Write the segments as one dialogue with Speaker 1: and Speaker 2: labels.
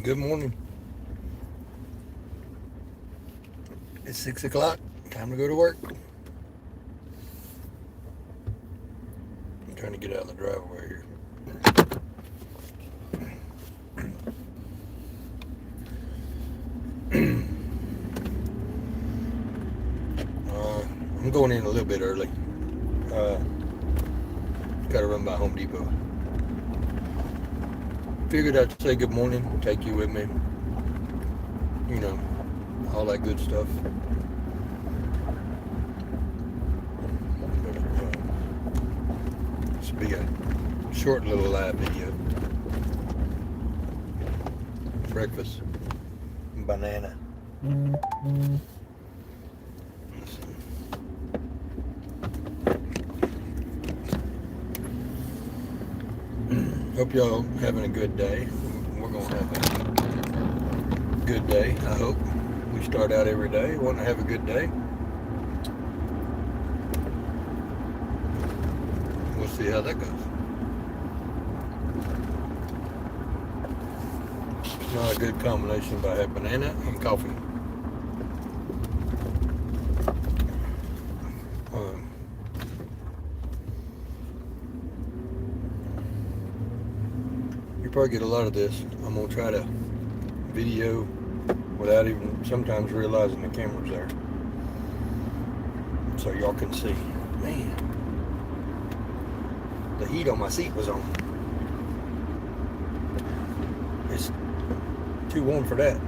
Speaker 1: Good morning. It's 6 o'clock. Time to go to work. I'm trying to get out of the driveway here. I'm going in a little bit early. Uh, Got to run by Home Depot. Figured I'd say good morning, take you with me. You know, all that good stuff. This will be a short little live video. Breakfast, banana. Hope y'all having a good day. We're going to have a good day, I hope. We start out every day wanting to have a good day. We'll see how that goes. It's not a good combination if I have banana and coffee. You probably get a lot of this. I'm going to try to video without even sometimes realizing the camera's there. So y'all can see. Man, the heat on my seat was on. It's too warm for that.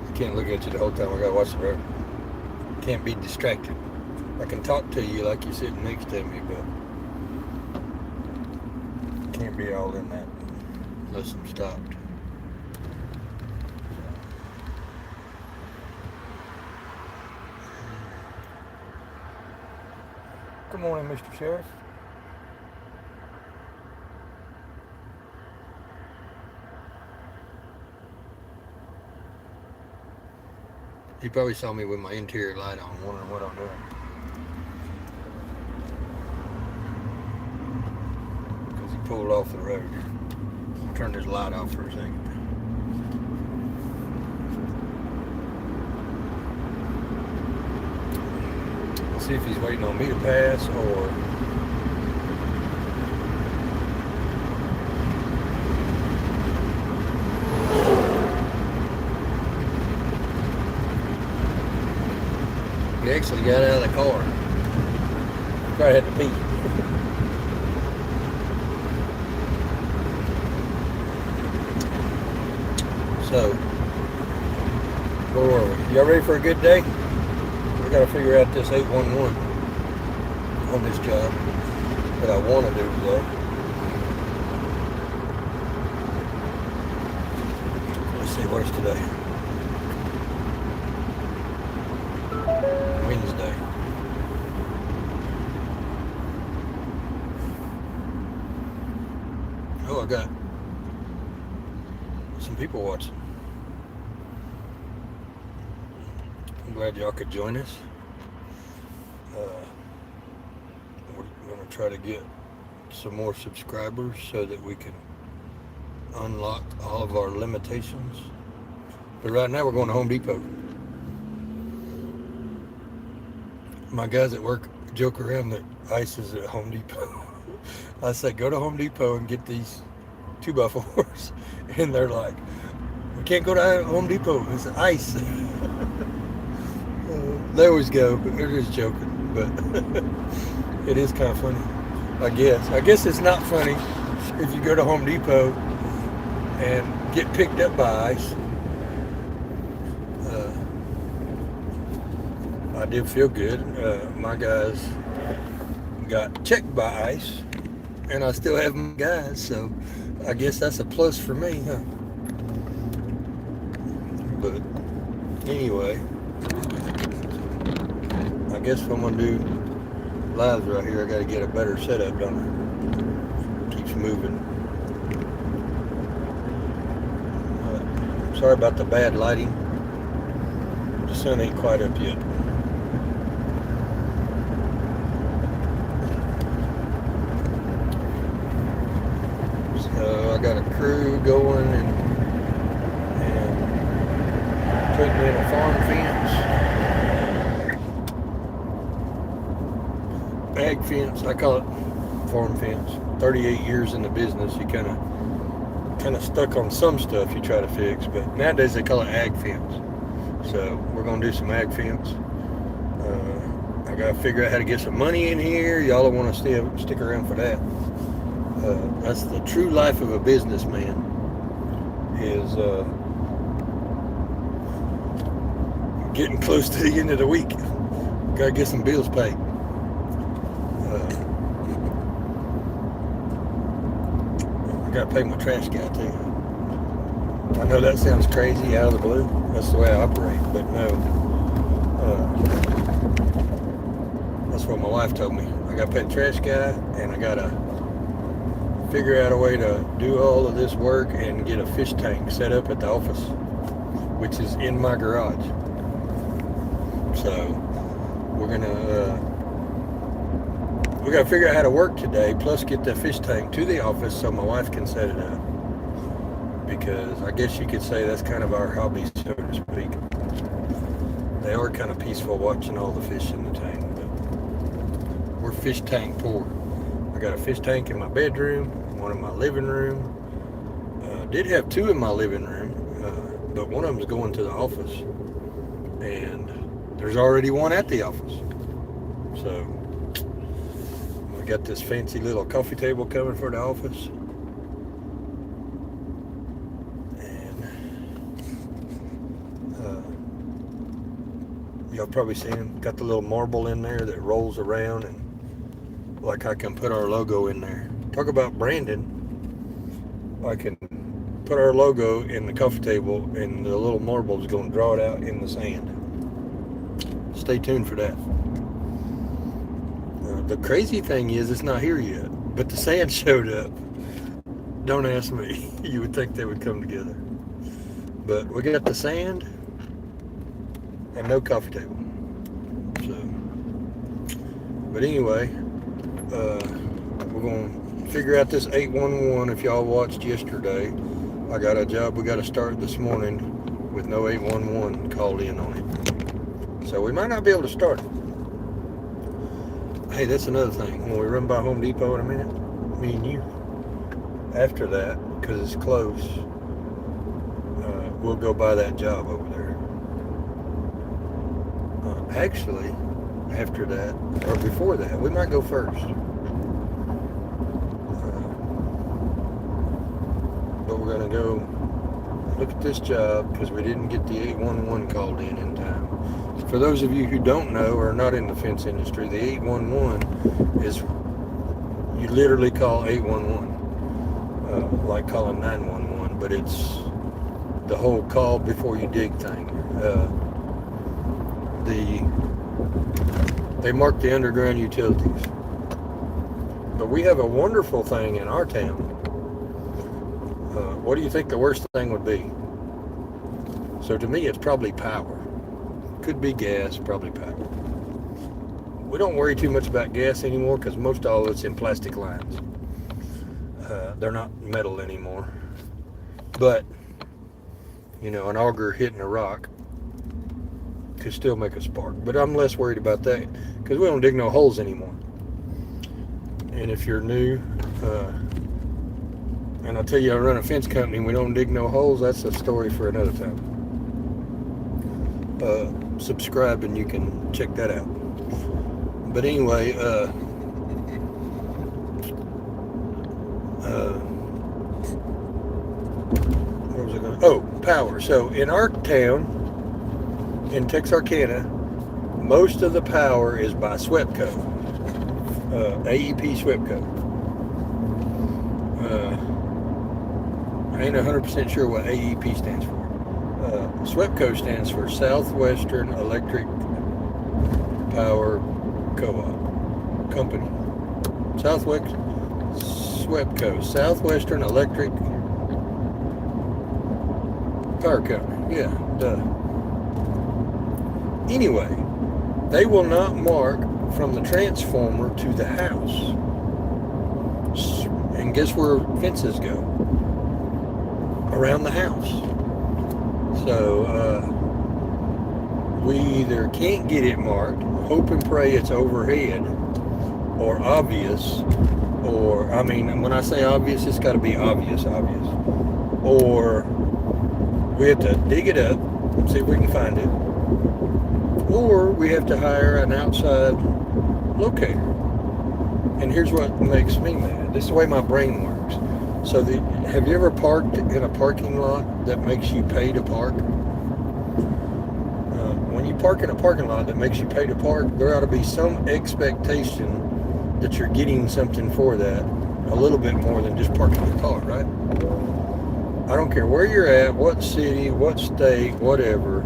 Speaker 1: I can't look at you the whole time. I gotta watch the road. Can't be distracted. I can talk to you like you're sitting next to me, but can't be all in that unless I'm stopped. Good morning, Mr. Sheriff. He probably saw me with my interior light on, wondering what I'm doing. Because he pulled off the road. Turned his light off for a second. Let's see if he's waiting on me to pass or... He actually got out of the car. Probably had to pee. So, where were we? Y'all ready for a good day? We gotta figure out this 811 on this job that I want to do today. Let's see, what's today? Wednesday. Oh, I got some people watching. I'm glad y'all could join us. We're going to try to get some more subscribers so that we can unlock all of our limitations. But right now we're going to Home Depot. My guys at work joke around that ice is at Home Depot. I say, go to Home Depot and get these 2x4s. And they're like, we can't go to Home Depot, it's ice. They always go, they're just joking, but it is kind of funny, I guess. I guess it's not funny if you go to Home Depot and get picked up by ice. I did feel good. My guys got checked by ice, and I still have my guys, so I guess that's a plus for me, huh? But anyway, I guess if I'm gonna do lives right here, I gotta get a better setup, don't I? Keeps moving. Sorry about the bad lighting. The sun ain't quite up yet. got a crew going and putting in a farm fence, ag fence. I call it farm fence. 38 years in the business, you kind of stuck on some stuff you try to fix, but nowadays they call it ag fence. So we're gonna do some ag fence. I gotta figure out how to get some money in here. Y'all will want to stick around for that. That's the true life of a businessman. Is getting close to the end of the week. Gotta get some bills paid. I gotta pay my trash guy too. I know that sounds crazy out of the blue. That's the way I operate, but no. That's what my wife told me. I gotta pay the trash guy, and I gotta figure out a way to do all of this work and get a fish tank set up at the office, which is in my garage. So we gotta figure out how to work today, plus get the fish tank to the office so my wife can set it up. Because I guess you could say that's kind of our hobby, so to speak. They are kind of peaceful watching all the fish in the tank, but we're fish tank poor. I got a fish tank in my bedroom, one in my living room. Did have two in my living room, but one of them's going to the office, and there's already one at the office. So I got this fancy little coffee table coming for the office. Y'all probably seen them. Got the little marble in there that rolls around, and like I can put our logo in there. Talk about branding. I can put our logo in the coffee table, and the little marble is going to draw it out in the sand. Stay tuned for that. The crazy thing is it's not here yet, but the sand showed up. Don't ask me. You would think they would come together. But we got the sand and no coffee table. So, but anyway, we're gonna figure out this 811. If y'all watched yesterday, I got a job we got to start this morning with no 811 called in on it. So we might not be able to start it. Hey, that's another thing. When we run by Home Depot in a minute, me and you, after that, because it's close, we'll go buy that job over there. Actually, after that, or before that, we might go first. But we're going to go look at this job because we didn't get the 811 called in time. For those of you who don't know or are not in the fence industry, the 811 is, you literally call 811, like calling 911, but it's the whole call before you dig thing. They mark the underground utilities. But we have a wonderful thing in our town. What do you think the worst thing would be? So to me, it's probably power. Could be gas, probably power. We don't worry too much about gas anymore because most all of it's in plastic lines. They're not metal anymore. But, an auger hitting a rock could still make a spark. But I'm less worried about that because we don't dig no holes anymore. And if you're new, and I'll tell you I run a fence company and we don't dig no holes, that's a story for another time. Subscribe and you can check that out. But anyway, where was I going? Oh, power. So in our town, in Texarkana, most of the power is by SWEPCO, AEP SWEPCO. I ain't 100% sure what AEP stands for. SWEPCO stands for Southwestern Electric Power Co-op Company. SWEPCO, Southwestern Electric Power Company. Yeah, duh. Anyway, they will not mark from the transformer to the house. And guess where fences go? around the house. So we either can't get it marked, hope and pray it's overhead, or obvious, or, I mean, when I say obvious, it's got to be obvious, or we have to dig it up, see if we can find it, or we have to hire an outside locator. And here's what makes me mad. This is the way my brain works. So have you ever parked in a parking lot that makes you pay to park? When you park in a parking lot that makes you pay to park, there ought to be some expectation that you're getting something for that, a little bit more than just parking your car, right? I don't care where you're at, what city, what state, whatever.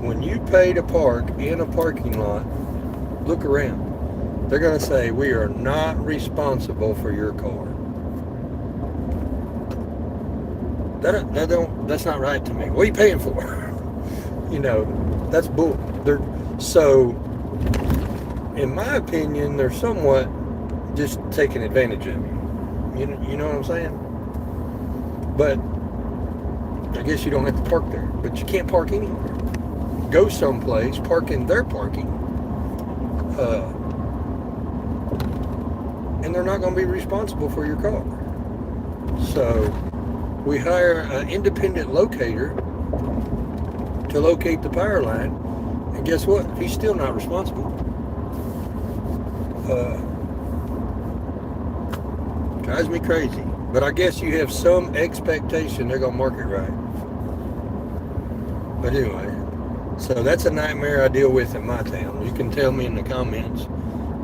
Speaker 1: When you pay to park in a parking lot, look around. They're going to say, we are not responsible for your car. That's not right to me. What are you paying for? That's bull. So, in my opinion, they're somewhat just taking advantage of you. You know what I'm saying? But I guess you don't have to park there. But you can't park anywhere. Go someplace, park in their parking, and they're not going to be responsible for your car. So we hire an independent locator to locate the power line, and guess what? He's still not responsible. Drives me crazy. But I guess you have some expectation they're going to mark it right. But anyway, so that's a nightmare I deal with in my town. You can tell me in the comments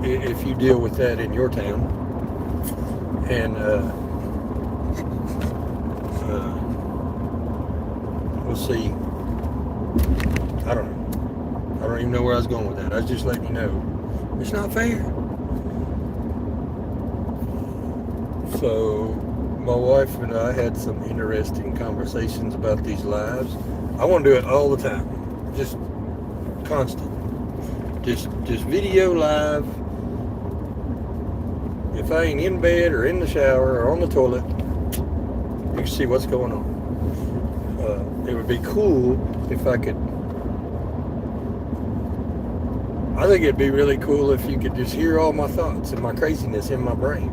Speaker 1: if you deal with that in your town. And we'll see. I don't know. I don't even know where I was going with that. I was just letting you know. It's not fair. So my wife and I had some interesting conversations about these lives. I want to do it all the time. Just constant. Just video live. If I ain't in bed or in the shower or on the toilet, you can see what's going on. It would be cool if I could. I think it'd be really cool if you could just hear all my thoughts and my craziness in my brain.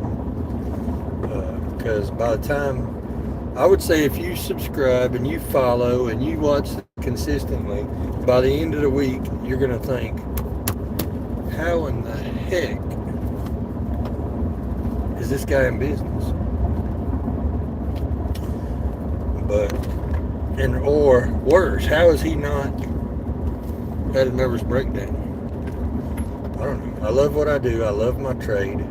Speaker 1: Because by the time, I would say if you subscribe and you follow and you watch consistently, by the end of the week, you're going to think, how in the heck is this guy in business? Or worse, how is he not had a nervous breakdown? I don't know. I love what I do. I love my trade.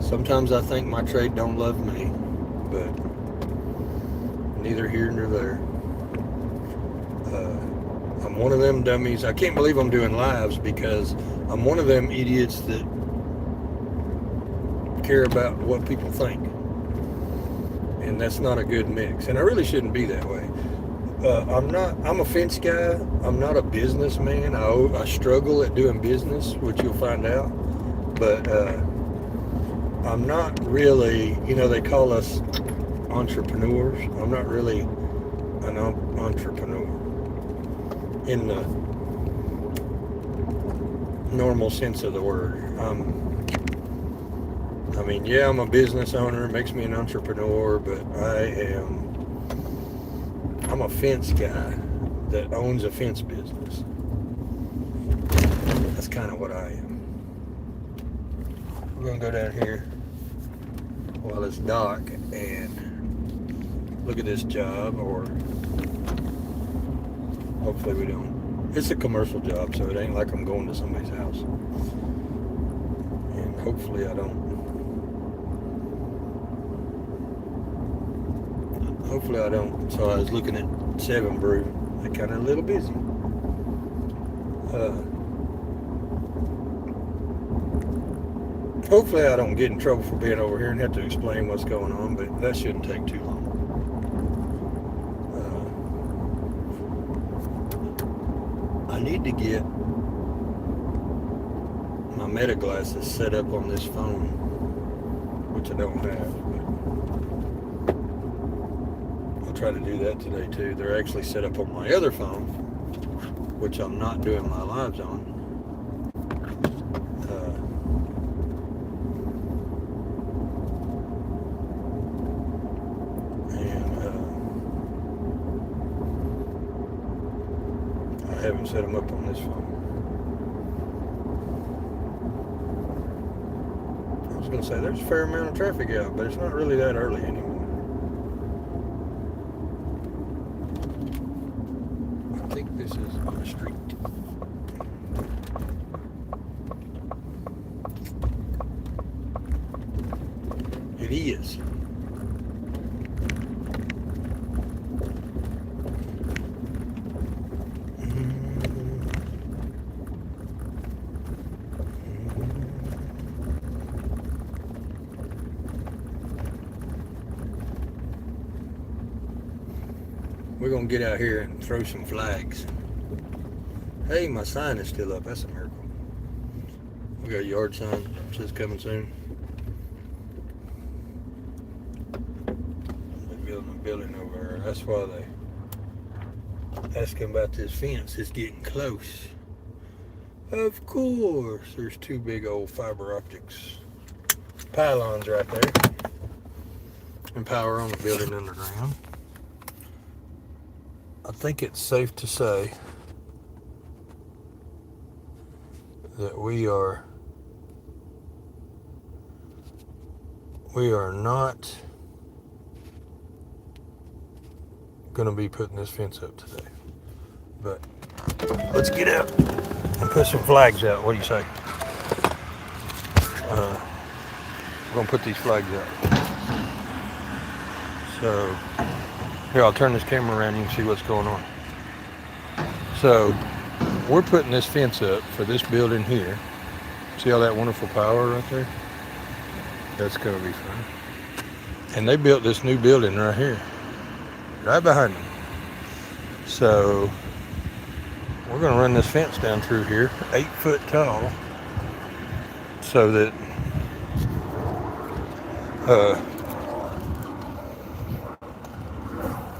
Speaker 1: Sometimes I think my trade don't love me, but neither here nor there. I'm one of them dummies. I can't believe I'm doing lives because I'm one of them idiots that care about what people think. And that's not a good mix. And I really shouldn't be that way. I'm a fence guy. I'm not a businessman. I struggle at doing business, which you'll find out. But I'm not really, they call us entrepreneurs. I'm not really an entrepreneur in the normal sense of the word. I'm a business owner. It makes me an entrepreneur, but I'm a fence guy that owns a fence business. That's kind of what I am. We're going to go down here while it's dark and look at this job, or hopefully we don't. It's a commercial job, so it ain't like I'm going to somebody's house. And hopefully I don't. So I was looking at 7 Brew. They're kind of a little busy. Hopefully I don't get in trouble for being over here and have to explain what's going on, but that shouldn't take too long. I need to get my Meta glasses set up on this phone, which I don't have. But I'll try to do that today too. They're actually set up on my other phone, which I'm not doing my lives on. I haven't set them up on this phone. I was going to say there's a fair amount of traffic out, but it's not really that early anymore. I think this is a street. It is. We're going to get out here and throw some flags. Hey, my sign is still up. That's a miracle. We got a yard sign that says coming soon. They're building a building over there. That's why they asking about this fence. It's getting close. Of course, there's two big old fiber optics pylons right there. And power on the building underground. I think it's safe to say that we are not going to be putting this fence up today. But let's get out and put some flags out. What do you say? We're going to put these flags out. So here, I'll turn this camera around and you can see what's going on. So, we're putting this fence up for this building here. See all that wonderful power right there? That's going to be fun. And they built this new building right here. Right behind them. So, we're going to run this fence down through here, 8 foot tall. So that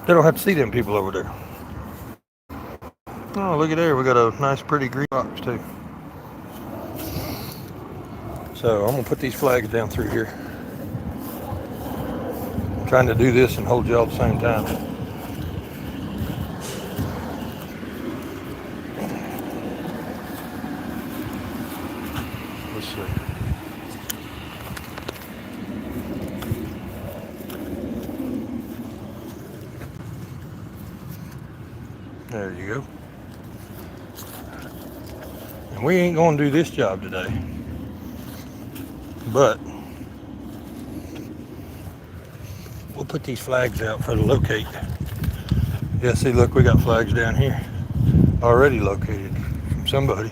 Speaker 1: they don't have to see them people over there. Oh, look at there. We got a nice, pretty green box, too. So, I'm going to put these flags down through here. I'm trying to do this and hold you all at the same time. Let's see. There you go. And we ain't going to do this job today. But we'll put these flags out for the locate. Yeah, see, look, we got flags down here. Already located from somebody.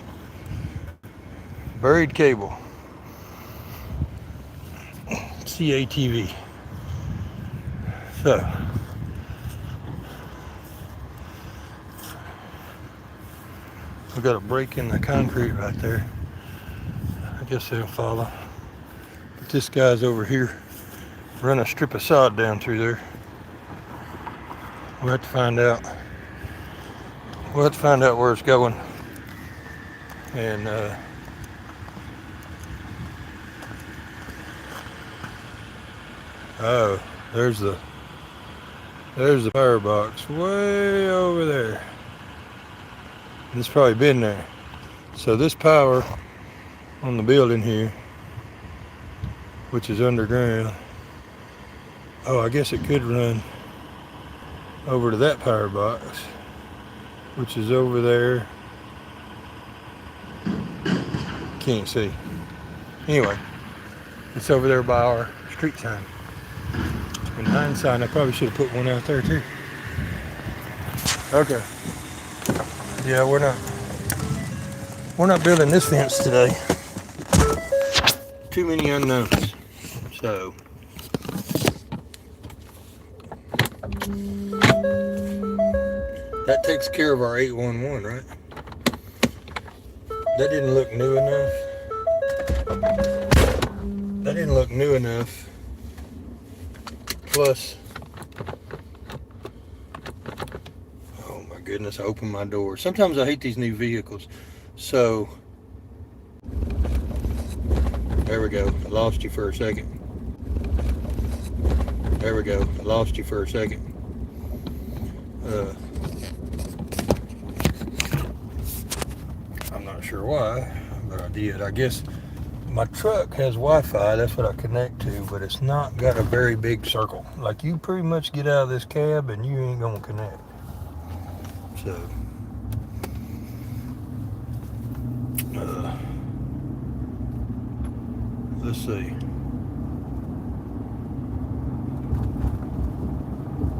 Speaker 1: Buried cable. CATV. So. We got a break in the concrete right there. I guess they'll follow. But this guy's over here. Run a strip of sod down through there. We'll have to find out. We'll have to find out where it's going. And oh, there's the power box way over there. It's probably been there. So this power on the building here, which is underground, oh, I guess it could run over to that power box, which is over there. Can't see. Anyway, it's over there by our street sign. In hindsight, I probably should have put one out there too. Okay. Yeah, we're not building this fence today. Too many unknowns. So that takes care of our 811, right? That didn't look new enough. That didn't look new enough. Plus, goodness, I opened my door. Sometimes I hate these new vehicles. So, there we go. I lost you for a second. There we go. I lost you for a second. I'm not sure why, but I did. I guess my truck has Wi-Fi. That's what I connect to, but it's not got a very big circle. Like, you pretty much get out of this cab and you ain't gonna connect. So, let's see.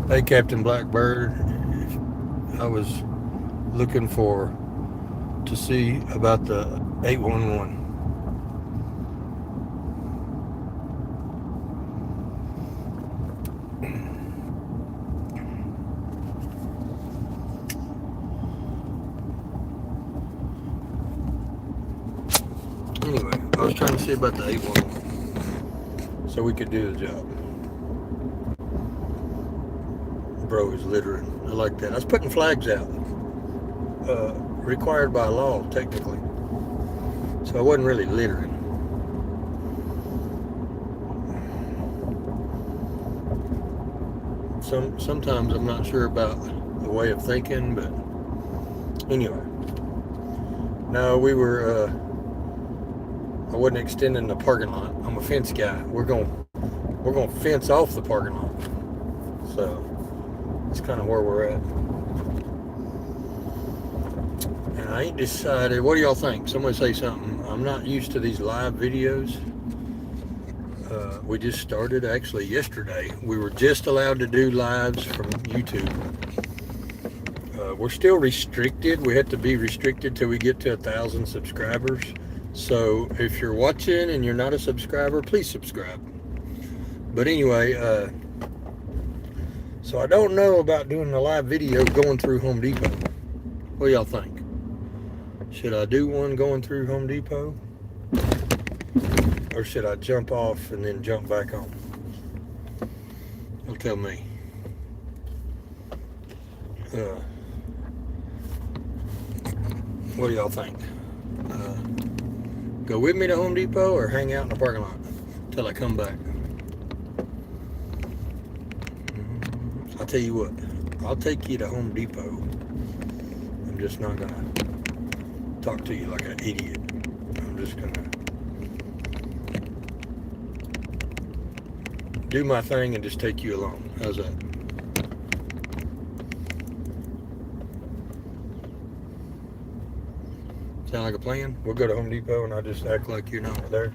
Speaker 1: Hey, Captain Blackbird. I was looking to see about the 811. Anyway, I was trying to see about the 811 so we could do the job. Bro is littering. I like that. I was putting flags out. Required by law, technically. So I wasn't really littering. Sometimes I'm not sure about the way of thinking, but anyway. No, I wasn't extending the parking lot. I'm a fence guy. We're gonna fence off the parking lot. So that's kind of where we're at. And I ain't decided. What do y'all think? Somebody say something. I'm not used to these live videos. We just started actually yesterday. We were just allowed to do lives from YouTube. We're still restricted. We have to be restricted till we get to 1,000 subscribers. So if you're watching and you're not a subscriber, please subscribe. But anyway, so I don't know about doing a live video going through Home Depot. What do y'all think? Should I do one going through Home Depot? Or should I jump off and then jump back on? You'll tell me. What do y'all think? Go with me to Home Depot or hang out in the parking lot till I come back? I'll tell you what, I'll take you to Home Depot. I'm just not gonna talk to you like an idiot. I'm just gonna do my thing and just take you along. How's that? Sound like a plan? We'll go to Home Depot and I'll just act like you're not there.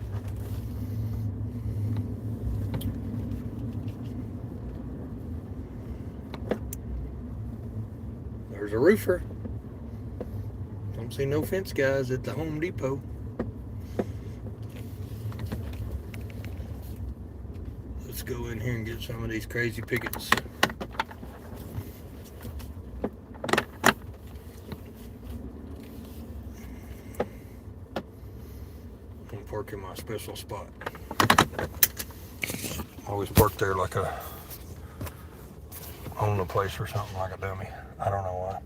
Speaker 1: There's a roofer. Don't see no fence guys at the Home Depot. Let's go in here and get some of these crazy pickets. I'm parking my special spot. I always park there like own the place or something, like a dummy. I don't know why.